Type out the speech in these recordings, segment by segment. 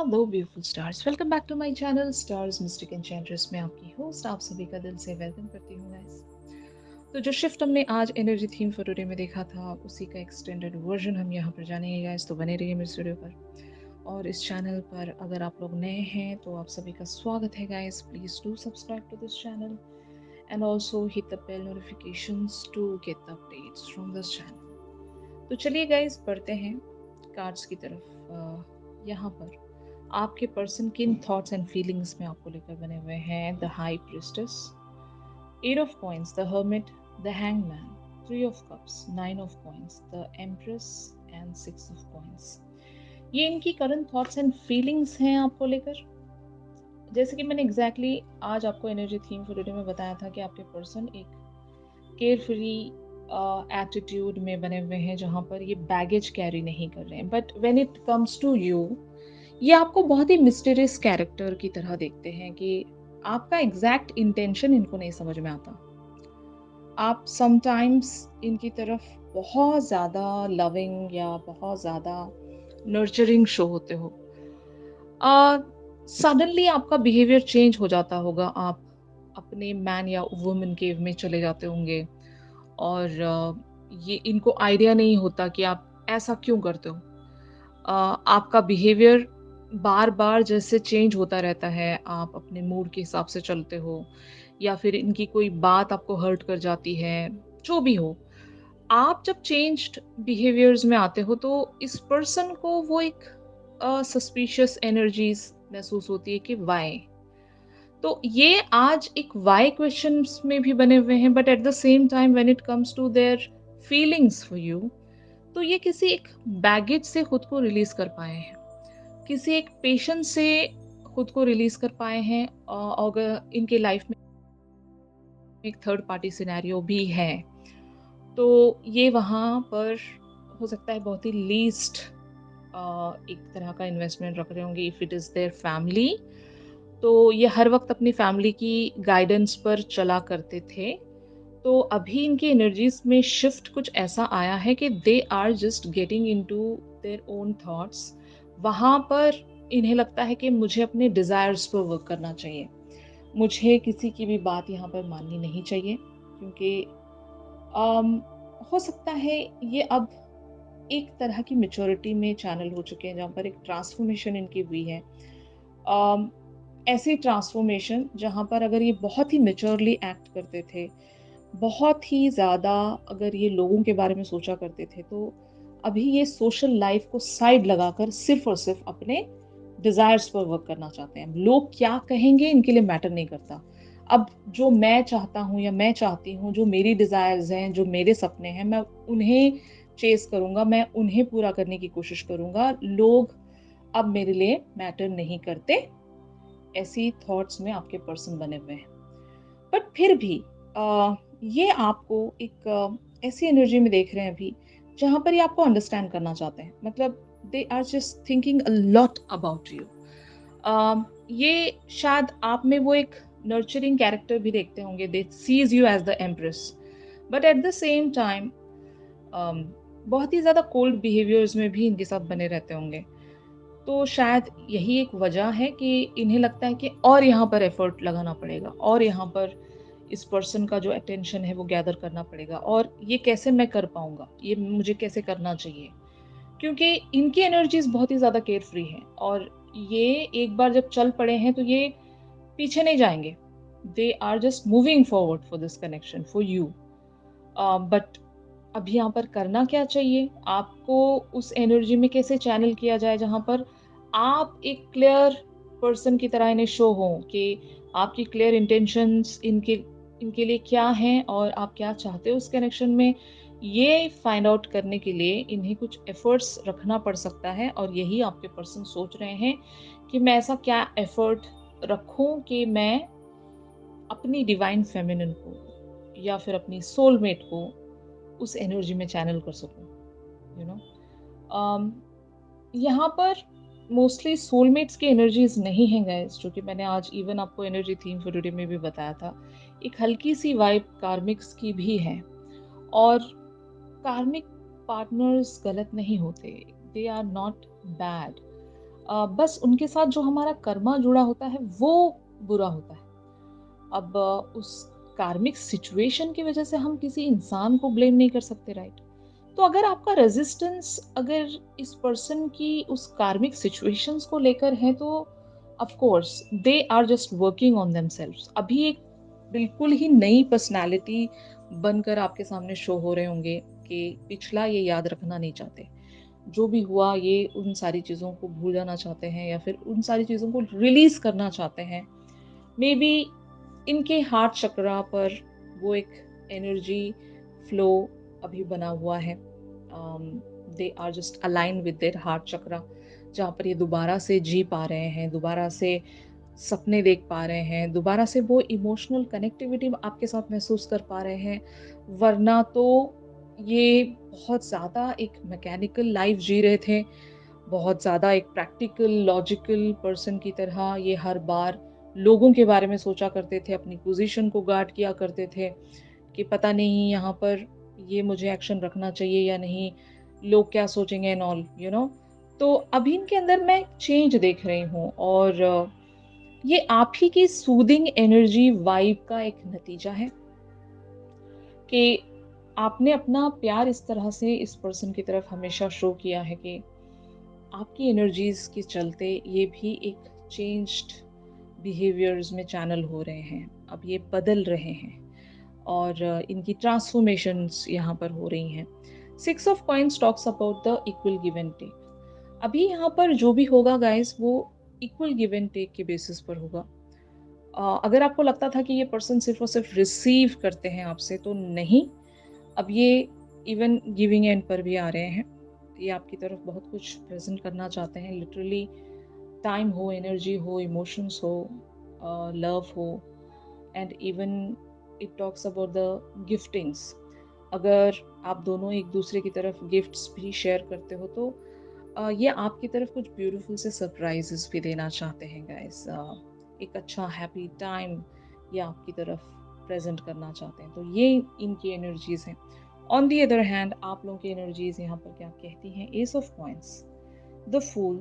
Hello beautiful stars, welcome back to my channel stars mystic enchantress में आपकी host आप सभी का दिल से वेलकम करती हूँ गाइस। तो जो शिफ्ट हमने आज एनर्जी थीम फॉर टुडे में देखा था उसी का एक्सटेंडेड वर्जन हम यहाँ पर जानेंगे गाइस, तो बने रहिए मेरे वीडियो पर। और इस चैनल पर अगर आप लोग नए हैं तो आप सभी का स्वागत है guys. Please do subscribe to this channel and also hit the bell notifications to get the updates from this channel. तो चलिए गाइस बढ़ते हैं कार्ड्स की तरफ। यहाँ पर आपके पर्सन किन थॉट्स एंड फीलिंग्स में आपको लेकर बने हुए हैं। The high priestess, eight of coins, the hermit, the hangman, three of cups, nine of coins, the empress and six of coins. ये इनकी करंट थॉट्स एंड फीलिंग्स हैं आपको लेकर। जैसे कि मैंने एग्जैक्टली आज आपको एनर्जी थीम फॉर टुडे में बताया था कि आपके पर्सन एक केयर फ्री एटीट्यूड में बने हुए हैं जहाँ पर ये बैगेज कैरी नहीं कर रहे हैं। But when it comes to you, ये आपको बहुत ही मिस्टीरियस कैरेक्टर की तरह देखते हैं कि आपका एग्जैक्ट इंटेंशन इनको नहीं समझ में आता। आप समटाइम्स इनकी तरफ बहुत ज़्यादा लविंग या बहुत ज़्यादा नर्चरिंग शो होते हो। सडनली आपका बिहेवियर चेंज हो जाता होगा, आप अपने मैन या वुमेन केव में चले जाते होंगे और ये इनको आइडिया नहीं होता कि आप ऐसा क्यों करते हो। आपका बिहेवियर बार बार जैसे चेंज होता रहता है, आप अपने मूड के हिसाब से चलते हो या फिर इनकी कोई बात आपको हर्ट कर जाती है। जो भी हो, आप जब चेंज्ड बिहेवियर्स में आते हो तो इस पर्सन को वो एक सस्पिशियस एनर्जीज महसूस होती है कि वाई। तो ये आज एक वाई क्वेश्चंस में भी बने हुए हैं, but at the same time when it comes to their feelings for you, तो ये किसी एक बैगेज से खुद को रिलीज कर पाए हैं, किसी एक पेशेंस से खुद को रिलीज कर पाए हैं। अगर इनके लाइफ में एक थर्ड पार्टी सिनेरियो भी है तो ये वहाँ पर हो सकता है बहुत ही लीस्ट एक तरह का इन्वेस्टमेंट रख रहे होंगे। If it is their family, तो ये हर वक्त अपनी फैमिली की गाइडेंस पर चला करते थे। तो अभी इनकी एनर्जीज में शिफ्ट कुछ ऐसा आया है कि they are just getting into their own thoughts. वहाँ पर इन्हें लगता है कि मुझे अपने डिजायर्स पर वर्क करना चाहिए, मुझे किसी की भी बात यहाँ पर माननी नहीं चाहिए, क्योंकि अम, हो सकता है ये अब एक तरह की मेच्योरिटी में चैनल हो चुके हैं जहाँ पर एक ट्रांसफॉर्मेशन इनकी हुई है। अम, ऐसी ट्रांसफॉर्मेशन जहाँ पर अगर ये बहुत ही मेच्योरली एक्ट करते थे, बहुत ही ज़्यादा अगर ये लोगों के बारे में सोचा करते थे, तो अभी ये सोशल लाइफ को साइड लगाकर सिर्फ और सिर्फ अपने डिजायर्स पर वर्क करना चाहते हैं। लोग क्या कहेंगे इनके लिए मैटर नहीं करता। अब जो मैं चाहता हूँ या मैं चाहती हूँ, जो मेरी डिजायर्स हैं, जो मेरे सपने हैं, मैं उन्हें चेस करूंगा, मैं उन्हें पूरा करने की कोशिश करूंगा। लोग अब मेरे लिए मैटर नहीं करते। ऐसी थॉट्स में आपके पर्सन बने हुए हैं। बट फिर भी ये आपको एक ऐसी एनर्जी में देख रहे हैं अभी जहां पर ये आपको अंडरस्टैंड करना चाहते हैं। मतलब they are just thinking a lot about you. ये शायद आप में वो एक नर्चरिंग कैरेक्टर भी देखते होंगे। They see you as the empress, but at the same time बहुत ही ज्यादा कोल्ड बिहेवियर्स में भी इनके साथ बने रहते होंगे। तो शायद यही एक वजह है कि इन्हें लगता है कि और यहाँ पर एफर्ट लगाना पड़ेगा और यहाँ पर इस पर्सन का जो अटेंशन है वो गैदर करना पड़ेगा, और ये कैसे मैं कर पाऊंगा, ये मुझे कैसे करना चाहिए। क्योंकि इनकी एनर्जीज बहुत ही ज़्यादा केयर फ्री हैं और ये एक बार जब चल पड़े हैं तो ये पीछे नहीं जाएंगे। They are just moving forward for this connection for you. But अब यहाँ पर करना क्या चाहिए आपको, उस एनर्जी में कैसे चैनल किया जाए जहाँ पर आप एक क्लियर पर्सन की तरह इन्हें शो हो कि आपकी क्लियर इंटेंशंस इनके इनके लिए क्या हैं और आप क्या चाहते हो उस कनेक्शन में। ये फाइंड आउट करने के लिए इन्हें कुछ एफर्ट्स रखना पड़ सकता है, और यही आपके पर्सन सोच रहे हैं कि मैं ऐसा क्या एफर्ट रखूं कि मैं अपनी डिवाइन फेमिनिन को या फिर अपनी सोलमेट को उस एनर्जी में चैनल कर सकूं। यू नो, यहाँ पर मोस्टली सोलमेट्स की एनर्जीज नहीं है गाइस, जो कि मैंने आज इवन आपको एनर्जी थीम फॉर टुडे में भी बताया था। एक हल्की सी वाइब कार्मिक्स की भी है, और कार्मिक पार्टनर्स गलत नहीं होते, दे आर नॉट बैड। बस उनके साथ जो हमारा कर्मा जुड़ा होता है वो बुरा होता है। अब उस कार्मिक सिचुएशन की वजह से हम किसी इंसान को ब्लेम नहीं कर सकते, राइट? तो अगर आपका रेजिस्टेंस अगर इस पर्सन की उस कार्मिक सिचुएशंस को लेकर है, तो of course they are just working on themselves. अभी एक बिल्कुल ही नई पर्सनालिटी बनकर आपके सामने शो हो रहे होंगे कि पिछला ये याद रखना नहीं चाहते। जो भी हुआ ये उन सारी चीज़ों को भूल जाना चाहते हैं या फिर उन सारी चीज़ों को रिलीज़ करना चाहते हैं। मे बी इनके हार्ट चक्रा पर वो एक एनर्जी फ्लो अभी बना हुआ है। They are just align with their heart chakra, जहाँ पर ये दोबारा से जी पा रहे हैं, दोबारा से सपने देख पा रहे हैं, दोबारा से वो इमोशनल कनेक्टिविटी आपके साथ महसूस कर पा रहे हैं। वरना तो ये बहुत ज़्यादा एक मैकेनिकल लाइफ जी रहे थे, बहुत ज़्यादा एक प्रैक्टिकल, लॉजिकल पर्सन की तरह ये हर बार लोगों के बारे में सोचा करते थे, अपनी पोज़ीशन को गार्ड किया करते थे कि पता नहीं यहाँ पर ये मुझे एक्शन रखना चाहिए या नहीं, लोग क्या सोचेंगे एंड ऑल, यू नो? तो अभी इनके अंदर मैं चेंज देख रही हूँ और ये आप ही की सूदिंग एनर्जी वाइब का एक नतीजा है कि आपने अपना प्यार इस तरह से इस पर्सन की तरफ हमेशा शो किया है कि आपकी एनर्जीज़ के चलते ये भी एक चेंज्ड बिहेवियर्स में चैनल हो रहे हैं। अब ये बदल रहे हैं और इनकी ट्रांसफॉर्मेशंस यहाँ पर हो रही हैं। 6 of coins talks about the equal give and take. अभी यहाँ पर जो भी होगा गाइस वो इक्वल गिव एंड टेक के बेसिस पर होगा। अगर आपको लगता था कि ये पर्सन सिर्फ़ और सिर्फ़ रिसीव करते हैं आपसे, तो नहीं, अब ये इवन गिविंग एंड पर भी आ रहे हैं। ये आपकी तरफ बहुत कुछ प्रेज़ेंट करना चाहते हैं, लिटरली टाइम हो, एनर्जी हो, इमोशंस हो, लव हो and even it talks about the giftings. अगर आप दोनों एक-दूसरे की तरफ गिफ्ट्स भी शेयर करते हो, तो ये आपकी तरफ कुछ ब्यूटीफुल से सरप्राइज़ेज़ भी देना चाहते हैं गाइस। एक अच्छा हैप्पी टाइम ये आपकी तरफ प्रेज़ेंट करना चाहते हैं। तो ये इनकी एनर्जीज़ हैं। ऑन द अदर हैंड आप लोगों की एनर्जीज़ यहाँ पर क्या कहती हैं? Ace of coins, the fool,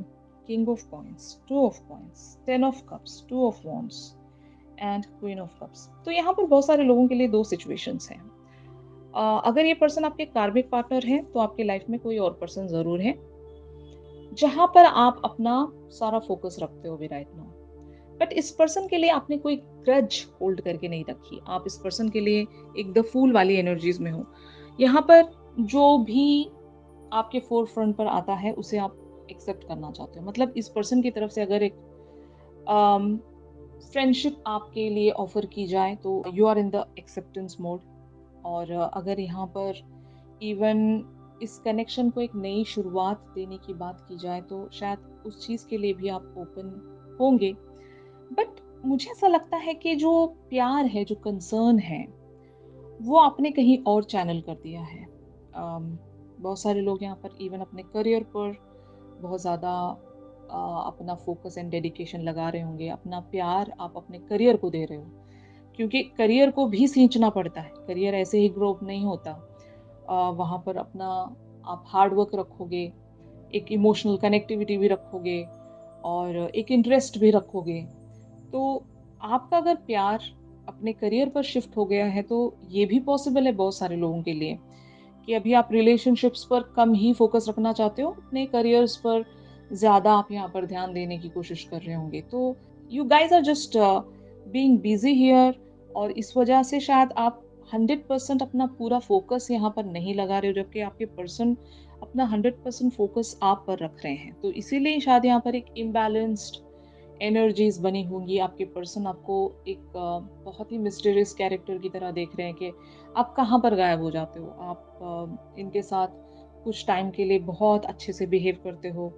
king of coins, two of coins, 10 of cups, two of wands and queen of cups. तो यहाँ पर बहुत सारे लोगों के लिए 2 सिचुएशंस हैं। अगर ये पर्सन आपके कार्मिक पार्टनर हैं, तो आपकी लाइफ में कोई और पर्सन ज़रूर है, जहाँ पर आप अपना सारा फ़ोकस रखते हो अभी राइट नाउ। बट इस पर्सन के लिए आपने कोई ग्रज होल्ड करके नहीं रखी। आप इस पर्सन के लिए एक द फूल वाली एनर्जीज़ में हो। यहाँ पर जो भी आपके फ़ोर फ्रंट पर आता है, उसे आप एक्सेप्ट करना चाहते हो। मतलब इस पर्सन की तरफ से अगर एक अम, फ्रेंडशिप आपके लिए ऑफ़र की जाए, तो you are in the acceptance mode. और अगर यहाँ पर इवन इस कनेक्शन को एक नई शुरुआत देने की बात की जाए, तो शायद उस चीज़ के लिए भी आप ओपन होंगे। बट मुझे ऐसा लगता है कि जो प्यार है, जो कंसर्न है, वो आपने कहीं और चैनल कर दिया है। बहुत सारे लोग यहाँ पर इवन अपने करियर पर बहुत ज़्यादा अपना फ़ोकस एंड डेडिकेशन लगा रहे होंगे। अपना प्यार आप अपने करियर को दे रहे हो, क्योंकि करियर को भी सींचना पड़ता है। करियर ऐसे ही ग्रो अप नहीं होता। वहाँ पर अपना आप हार्ड वर्क रखोगे, एक इमोशनल कनेक्टिविटी भी रखोगे और एक इंटरेस्ट भी रखोगे। तो आपका अगर प्यार अपने करियर पर शिफ्ट हो गया है, तो ये भी पॉसिबल है बहुत सारे लोगों के लिए कि अभी आप रिलेशनशिप्स पर कम ही फ़ोकस रखना चाहते हो, अपने करियर्स पर ज़्यादा आप यहाँ पर ध्यान देने की कोशिश कर रहे होंगे। तो you guys are just being busy here और इस वजह से शायद आप 100% अपना पूरा फ़ोकस यहाँ पर नहीं लगा रहे हो, जबकि आपके पर्सन अपना 100% फ़ोकस आप पर रख रहे हैं। तो इसीलिए शायद यहाँ पर एक इम्बैलेंस्ड एनर्जीज़ बनी होंगी। आपके पर्सन आपको एक बहुत ही मिस्टीरियस कैरेक्टर की तरह देख रहे हैं कि आप कहाँ पर गायब हो जाते हो। आप इनके साथ कुछ टाइम के लिए बहुत अच्छे से बिहेव करते हो,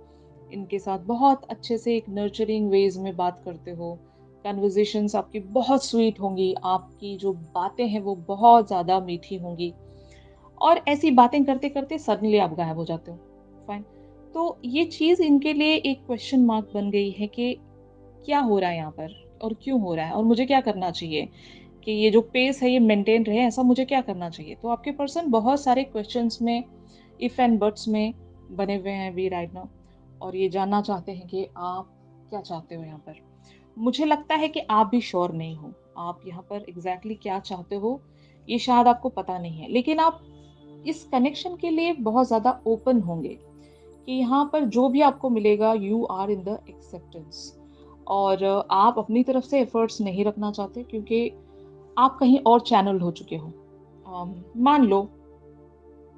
इनके साथ बहुत अच्छे से एक नर्चरिंग वेज़ में बात करते हो, कन्वर्सेशंस आपकी बहुत स्वीट होंगी, आपकी जो बातें हैं वो बहुत ज़्यादा मीठी होंगी और ऐसी बातें करते-करते सडनली आप गायब हो जाते हो। फाइन। तो ये चीज़ इनके लिए एक क्वेश्चन मार्क बन गई है कि क्या हो रहा है यहाँ पर और क्यों हो रहा है और मुझे क्या करना चाहिए कि ये जो पेस है ये मेंटेन रहे, ऐसा मुझे क्या करना चाहिए? तो आपके पर्सन बहुत सारे क्वेश्चंस में, इफ एंड बट्स में बने हुए हैं अभी राइट नाउ और ये जानना चाहते हैं कि आप क्या चाहते हो यहाँ पर। मुझे लगता है कि आप भी श्योर नहीं हो। आप यहाँ पर एग्ज़ैक्टली क्या चाहते हो, ये शायद आपको पता नहीं है। लेकिन आप इस कनेक्शन के लिए बहुत ज़्यादा ओपन होंगे कि यहाँ पर जो भी आपको मिलेगा you are in the acceptance. और आप अपनी तरफ से एफर्ट्स नहीं रखना चाहते क्योंकि आप कहीं और चैनल हो चुके हो। मान लो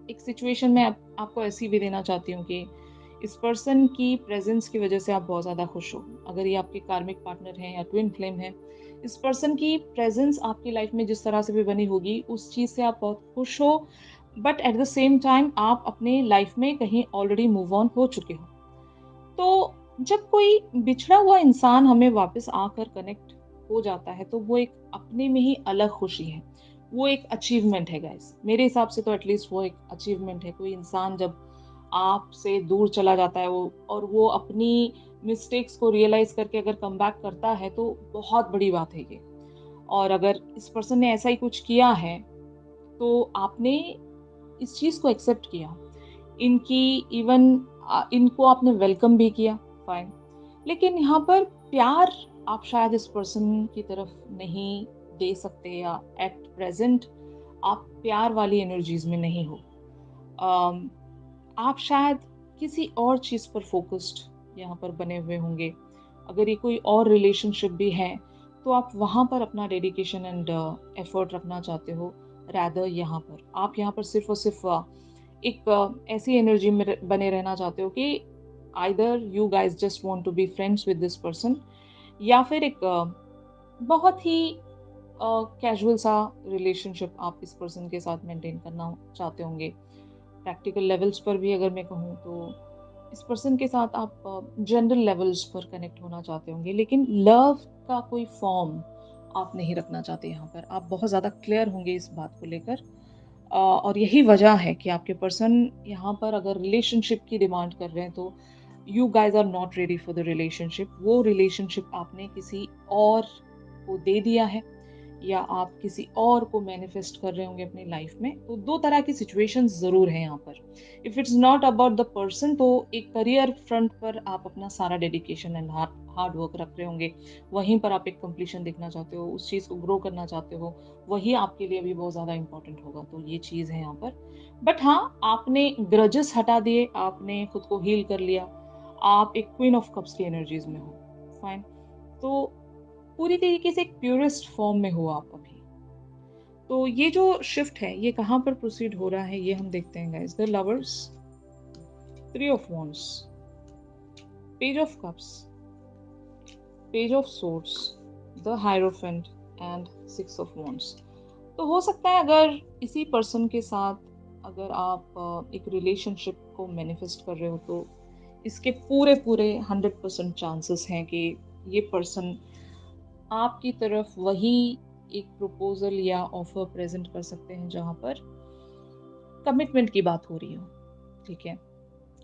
एक सिचुएशन में आपको ऐसी भी देना चाहती हूँ कि इस पर्सन की प्रेजेंस की वजह से आप बहुत ज़्यादा खुश हो। अगर ये आपके कार्मिक पार्टनर हैं या ट्विन फ्लेम हैं, इस पर्सन की प्रेजेंस आपकी लाइफ में जिस तरह से भी बनी होगी, उस चीज़ से आप बहुत खुश हो। But at the same time आप अपने लाइफ में कहीं ऑलरेडी मूव ऑन हो चुके हो। तो जब कोई बिछड़ा हुआ इंसान हमें वापस आकर कनेक्ट हो जाता है, तो वो एक अपने में ही अलग खुशी है। वो एक अचीवमेंट है गाइस। मेरे हिसाब से तो एटलीस्ट वो एक अचीवमेंट है। कोई इंसान जब आपसे दूर चला जाता है वो, और वो अपनी मिस्टेक्स को रियलाइज़ करके अगर कमबैक करता है, तो बहुत बड़ी बात है ये। और अगर इस पर्सन ने ऐसा ही कुछ किया है, तो आपने इस चीज़ को एक्सेप्ट किया। इनकी इवन इनको आपने वेलकम भी किया, फाइन। लेकिन यहाँ पर प्यार आप शायद इस पर्सन की तरफ नहीं दे सकते, या एट प्रेजेंट आप प्यार वाली एनर्जीज में नहीं हो। अम, आप शायद किसी और चीज़ पर फोकस्ड यहाँ पर बने हुए होंगे। अगर ये कोई और रिलेशनशिप भी है, तो आप वहाँ पर अपना डेडिकेशन एंड एफर्ट रखना चाहते हो। रैदर यहाँ पर आप यहाँ पर सिर्फ और सिर्फ एक ऐसी एनर्जी में बने रहना चाहते हो कि either you guys just want to be friends with this person, या फिर एक बहुत ही कैजुअल सा रिलेशनशिप आप इस पर्सन के साथ मेंटेन करना चाहते होंगे। प्रैक्टिकल लेवल्स पर भी अगर मैं कहूँ, तो इस पर्सन के साथ आप जनरल लेवल्स पर कनेक्ट होना चाहते होंगे, लेकिन लव का कोई फॉर्म आप नहीं रखना चाहते। यहाँ पर आप बहुत ज़्यादा क्लियर होंगे इस बात को लेकर। और यही वजह है कि आपके पर्सन यहाँ पर अगर रिलेशनशिप की डिमांड कर रहे हैं, तो you guys are not ready for the relationship. वो रिलेशनशिप आपने किसी और को दे दिया है, या आप किसी और को मैनिफेस्ट कर रहे होंगे अपनी लाइफ में। तो दो तरह की सिचुएशंस ज़रूर हैं यहाँ पर। If it's not about the person, तो एक करियर फ्रंट पर आप अपना सारा डेडिकेशन एंड हार्ड वर्क रख रहे होंगे। वहीं पर आप एक कंप्लीशन देखना चाहते हो, उस चीज़ को ग्रो करना चाहते हो। वही आपके लिए भी बहुत ज़्यादा इंपॉर्टेंट होगा। तो ये चीज़ है यहाँ पर। बट हाँ, आपने ग्रजेस हटा दिए, आपने खुद को हील कर लिया। आप एक क्वीन ऑफ कप्स की एनर्जीज में हो, फाइन। तो पूरी तरीके से एक प्योरेस्ट फॉर्म में हो आप अभी। तो ये जो शिफ्ट है, ये कहाँ पर प्रोसीड हो रहा है, ये हम देखते हैं guys. The lovers, 3 of wands, page of cups, page of swords, the hierophant and 6 of wands। तो हो सकता है अगर इसी पर्सन के साथ अगर आप एक रिलेशनशिप को मैनिफेस्ट कर रहे हो, तो इसके पूरे पूरे 100% चांसेस हैं कि ये पर्सन आपकी तरफ वही एक प्रपोजल या ऑफर प्रेजेंट कर सकते हैं जहां पर कमिटमेंट की बात हो रही हो, ठीक है।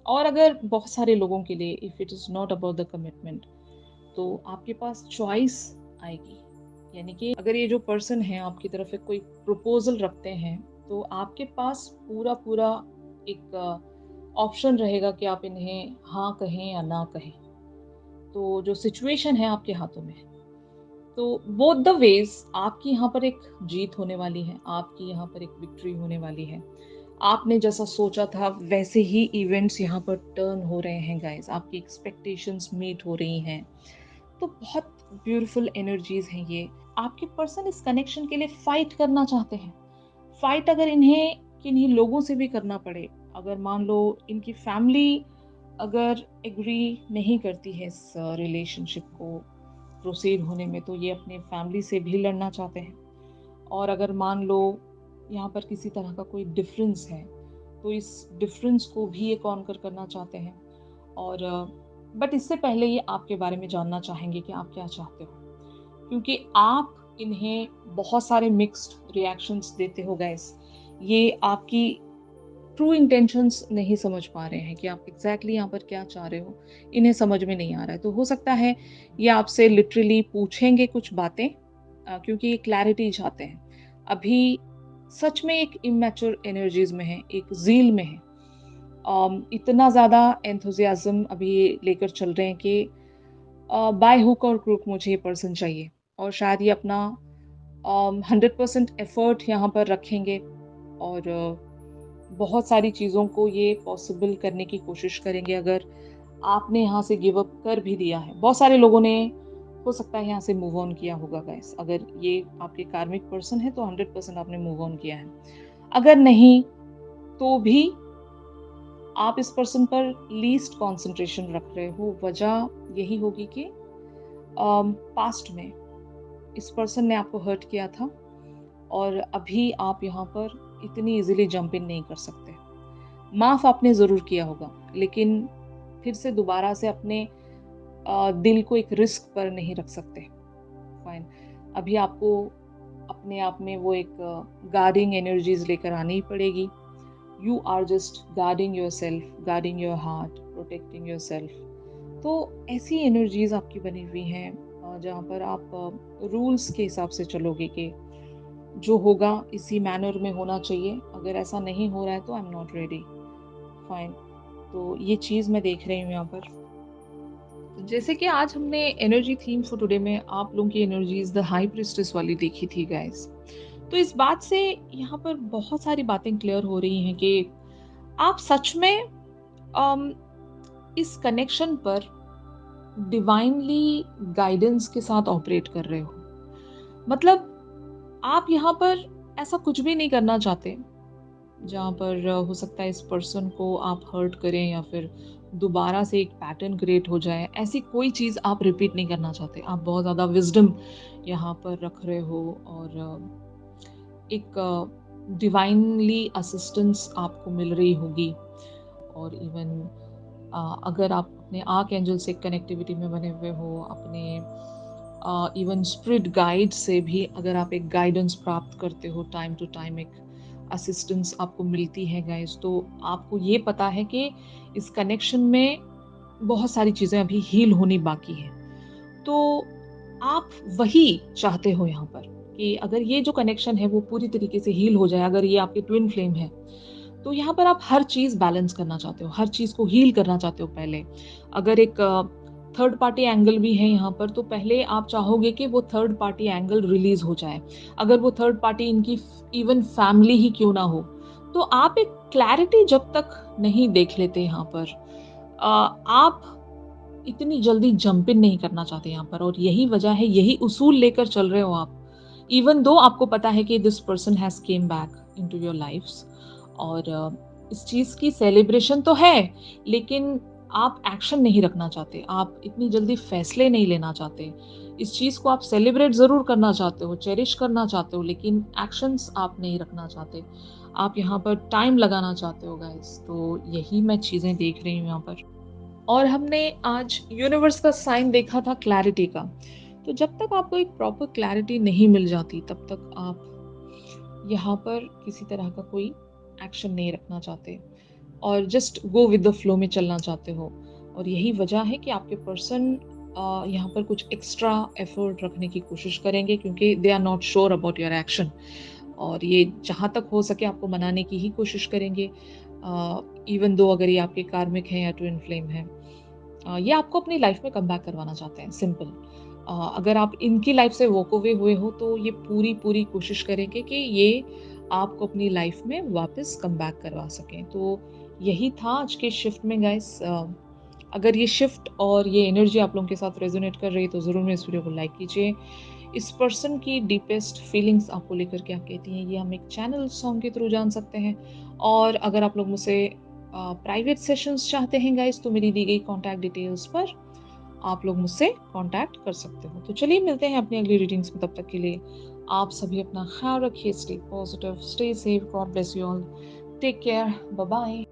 और अगर बहुत सारे लोगों के लिए if it is not about the commitment, तो आपके पास चॉइस आएगी। यानी कि अगर ये जो पर्सन है आपकी तरफ एक कोई प्रपोजल रखते हैं, तो आपके पास पूरा पूरा एक ऑप्शन रहेगा कि आप इन्हें हाँ कहें या ना कहें। तो जो सिचुएशन है आपके हाथों में है। तो बोथ द वेज आपकी यहाँ पर एक जीत होने वाली है, आपकी यहाँ पर एक विक्ट्री होने वाली है। आपने जैसा सोचा था वैसे ही इवेंट्स यहाँ पर टर्न हो रहे हैं गाइस। आपकी एक्सपेक्टेशंस मीट हो रही हैं। तो बहुत ब्यूटीफुल एनर्जीज हैं ये। आपके पर्सन इस कनेक्शन के लिए फाइट करना चाहते हैं। फाइट अगर इन्हें किन्हीं लोगों से भी करना पड़े, अगर मान लो इनकी फैमिली अगर एग्री नहीं करती है इस रिलेशनशिप को प्रोसीड होने में, तो ये अपने फैमिली से भी लड़ना चाहते हैं। और अगर मान लो यहाँ पर किसी तरह का कोई डिफरेंस है, तो इस डिफरेंस को भी ये कॉन्कर करना चाहते हैं। और बट इससे पहले ये आपके बारे में जानना चाहेंगे कि आप क्या चाहते हो, क्योंकि आप इन्हें बहुत सारे मिक्स्ड रिएक्शंस देते हो गाइस। ये आपकी ट्रू इंटेंशंस नहीं समझ पा रहे हैं कि आप एग्जैक्टली यहाँ पर क्या चाह रहे हो। इन्हें समझ में नहीं आ रहा है। तो हो सकता है ये आपसे लिटरली पूछेंगे कुछ बातें, क्योंकि ये क्लैरिटी चाहते हैं। अभी सच में एक इमेच्योर एनर्जीज में है, एक ज़ील में है। इतना ज़्यादा एंथुसियाज़्म अभी लेकर चल रहे हैं कि बाय हुक और क्रूक मुझे ये पर्सन चाहिए और शायद ये अपना 100% एफर्ट यहाँ पर रखेंगे और बहुत सारी चीज़ों को ये पॉसिबल करने की कोशिश करेंगे अगर आपने यहाँ से गिव अप कर भी दिया है। बहुत सारे लोगों ने हो सकता है यहाँ से मूव ऑन किया होगा गाइस। अगर ये आपके कार्मिक पर्सन है तो 100% आपने मूव ऑन किया है। अगर नहीं तो भी आप इस पर्सन पर लीस्ट कंसंट्रेशन रख रहे हो। वजह यही होगी कि पास्ट में इस पर्सन ने आपको हर्ट किया था और अभी आप यहाँ पर इतनी इजीली जंप इन नहीं कर सकते। माफ आपने जरूर किया होगा लेकिन फिर से दोबारा से अपने दिल को एक रिस्क पर नहीं रख सकते। फाइन, अभी आपको अपने आप में वो एक गार्डिंग एनर्जीज लेकर आनी ही पड़ेगी। You are just guarding yourself, guarding your heart, protecting yourself. तो ऐसी एनर्जीज आपकी बनी हुई हैं जहाँ पर आप रूल्स के हिसाब से चलोगे कि जो होगा इसी मैनर में होना चाहिए। अगर ऐसा नहीं हो रहा है तो I am not ready. Fine, तो ये चीज़ मैं देख रही हूँ यहाँ पर। जैसे कि आज हमने एनर्जी थीम फॉर टुडे में आप लोगों की एनर्जीज द हाई प्रिस्टेस वाली देखी थी गाइस। तो इस बात से यहाँ पर बहुत सारी बातें क्लियर हो रही हैं कि आप सच में अम, इस कनेक्शन पर डिवाइनली गाइडेंस के साथ ऑपरेट कर रहे हो। मतलब आप यहाँ पर ऐसा कुछ भी नहीं करना चाहते जहाँ पर हो सकता है इस पर्सन को आप हर्ट करें या फिर दोबारा से एक पैटर्न क्रिएट हो जाए। ऐसी कोई चीज़ आप रिपीट नहीं करना चाहते। आप बहुत ज़्यादा विजडम यहाँ पर रख रहे हो और एक डिवाइनली असिस्टेंस आपको मिल रही होगी। और इवन अगर आप अपने आर्क एंजल से कनेक्टिविटी में बने हुए हो, अपने इवन स्पिरिट गाइड से भी अगर आप एक गाइडेंस प्राप्त करते हो, टाइम टू टाइम एक असिस्टेंस आपको मिलती है गाइस, तो आपको ये पता है कि इस कनेक्शन में बहुत सारी चीज़ें अभी हील होनी बाकी है। तो आप वही चाहते हो यहाँ पर कि अगर ये जो कनेक्शन है वो पूरी तरीके से हील हो जाए। अगर ये आपके ट्विन फ्लेम है तो यहाँ पर आप हर चीज़ बैलेंस करना चाहते हो, हर चीज़ को हील करना चाहते हो पहले। अगर एक थर्ड पार्टी एंगल भी है यहाँ पर तो पहले आप चाहोगे कि वो थर्ड पार्टी एंगल रिलीज हो जाए। अगर वो थर्ड पार्टी इनकी इवन फैमिली ही क्यों ना हो, तो आप एक क्लैरिटी जब तक नहीं देख लेते यहाँ पर आप इतनी जल्दी जंप इन नहीं करना चाहते यहाँ पर। और यही वजह है, यही उसूल लेकर चल रहे हो आप। इवन दो आपको पता है कि this person has came back into your lifes और इस चीज़ की सेलिब्रेशन तो है, लेकिन आप एक्शन नहीं रखना चाहते। आप इतनी जल्दी फैसले नहीं लेना चाहते। इस चीज़ को आप सेलिब्रेट ज़रूर करना चाहते हो, चेरिश करना चाहते हो, लेकिन एक्शंस आप नहीं रखना चाहते। आप यहाँ पर टाइम लगाना चाहते हो गाइस। तो यही मैं चीज़ें देख रही हूँ यहाँ पर। और हमने आज यूनिवर्स का साइन देखा था क्लैरिटी का। तो जब तक आपको एक प्रॉपर क्लैरिटी नहीं मिल जाती तब तक आप यहाँ पर किसी तरह का कोई एक्शन नहीं रखना चाहते और just go with the flow में चलना चाहते हो। और यही वजह है कि आपके पर्सन यहाँ पर कुछ एक्स्ट्रा एफर्ट रखने की कोशिश करेंगे क्योंकि they are not sure about your action. और ये जहाँ तक हो सके आपको मनाने की ही कोशिश करेंगे। इवन दो अगर ये आपके कार्मिक हैं या ट्विन फ्लेम है, ये आपको अपनी लाइफ में कम बैक करवाना चाहते हैं, सिंपल। अगर आप इनकी लाइफ से वॉक अवे हुए हो तो ये पूरी पूरी कोशिश करेंगे कि ये आपको अपनी लाइफ में वापस कम बैक करवा सकें। तो यही था आज के शिफ्ट में गाइस। अगर ये शिफ्ट और ये एनर्जी आप लोगों के साथ रेजोनेट कर रही है तो ज़रूर मेरे इस वीडियो को लाइक कीजिए। इस पर्सन की डीपेस्ट फीलिंग्स आपको लेकर क्या कहती हैं ये हम एक चैनल सॉन्ग के थ्रू जान सकते हैं। और अगर आप लोग मुझसे प्राइवेट सेशंस चाहते हैं गाइस तो मेरी दी गई कॉन्टैक्ट डिटेल्स पर आप लोग मुझसे कॉन्टैक्ट कर सकते हो। तो चलिए मिलते हैं अपनी अगली रीडिंग्स में। तब तक के लिए आप सभी अपना ख्याल रखिए। Stay positive, stay safe, God bless you all, take care, bye bye.